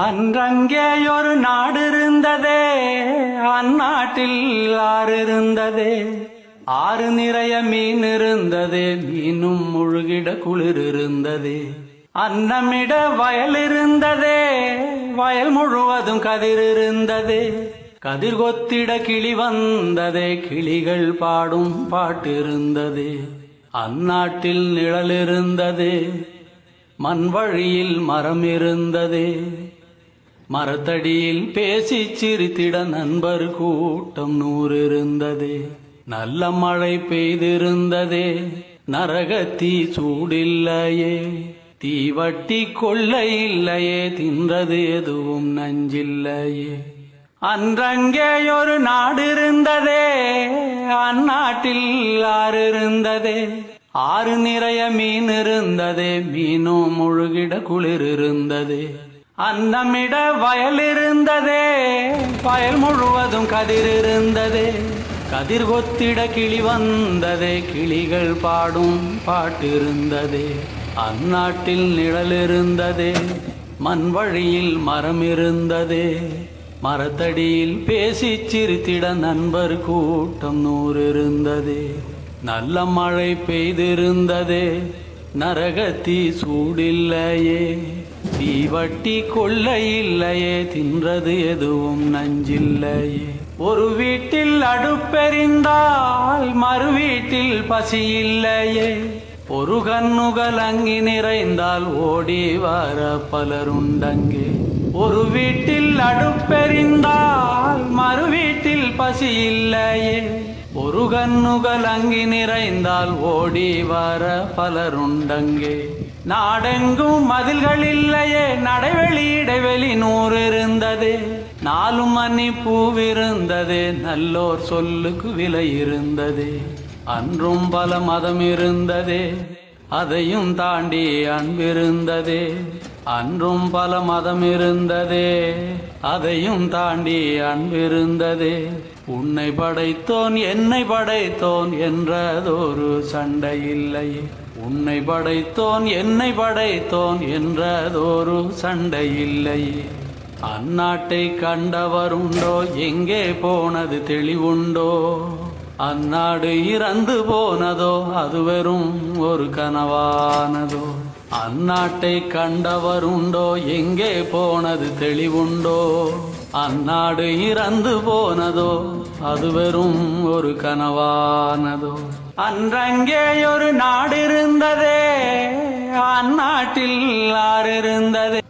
அன்றங்கே ஒரு நாடு இருந்ததே, அந்நாட்டில் ஆறு இருந்ததே. ஆறு நிறைய மீன் இருந்ததே, மீனும் முழுகிட குளிர் இருந்ததே. அன்னமிட வயல் இருந்ததே, வயல் முழுவதும் கதிர் இருந்ததே. கதிர் கொத்திட கிளி வந்ததே, கிளிகள் பாடும் பாட்டு இருந்ததே. அந்நாட்டில் நிழல் இருந்ததே, மண் வழியில் மரம் இருந்ததே. மரத்தடியில் பேசி சிரித்திட நண்பர் கூட்டம் 100 இருந்ததே. நல்ல மழை பெய்திருந்ததே, நரகத்தீ சூடில்லையே. தீவட்டி கொள்ளை இல்லையே, தின்றது எதுவும் நஞ்சில்லையே. அன்றங்கே ஒரு நாடு இருந்ததே, அந்நாட்டில் ஆறு இருந்ததே. ஆறு நிறைய மீன் இருந்ததே, மீனும் முழுகிட குளிர் இருந்ததே. அன்னமிட வயல் இருந்ததே, வயல் முழுவதும் கதிர் இருந்ததே. கதிர் கொத்திட கிளி வந்ததே, கிளிகள் பாடும் பாட்டு இருந்ததே. அந்நாட்டில் நிழல் இருந்ததே, மண் வழியில் மரம் இருந்ததே. மரத்தடியில் பேசி சிரித்திட நண்பர் கூட்டம் 100 இருந்ததே. நல்ல மழை பெய்திருந்ததே, நரகத்தீ சூடில்லையே. தீவட்டி கொள்ளை இல்லையே, தின்றது எதுவும் நஞ்சில்லையே. ஒரு வீட்டில் அடுப்பெறிந்தால் மறு வீட்டில் பசி இல்லையே. ஒரு கண்ணுகள் அங்கி நிறைந்தால் ஓடி வர பலருண்டங்கே. ஒரு வீட்டில் அடுப்பெறிந்தால் மறு வீட்டில் பசி இல்லையே. ஒரு கண்ணுகள் அங்கி நிறைந்தால் ஓடி வர பலருண்டங்கே. நாடெங்கும் மதில்கள் இல்லையே, நடைவெளி இடைவெளி 100 இருந்ததே. 4 மணி பூவிருந்ததே, நல்லோர் சொல்லுக்கு விலை இருந்ததே. அன்றும் பல மதம் இருந்ததே, அதையும் தாண்டி அன்பிருந்ததே. அன்றும் பல மதம் இருந்ததே, அதையும் தாண்டி அன்பிருந்ததே. உன்னை படைத்தோன் என்னை படைத்தோன் என்றதொரு சண்டை இல்லையே. உன்னை படைத்தோன் என்னை படைத்தோன் என்றதொரு சண்டை இல்லையே. அந்நாட்டை கண்டவருண்டோ, எங்கே போனது தெளிவுண்டோ. அந்நாடு இறந்து போனதோ, அது வெறும் ஒரு கனவானதோ. அந்நாட்டை கண்டவருண்டோ, எங்கே போனது தெளிவுண்டோ. அந்நாடு இறந்து போனதோ, அது வெறும் ஒரு கனவானதோ. அன்றங்கே ஒரு நாடு இருந்ததே, அந்நாட்டில் ஆறு இருந்ததே.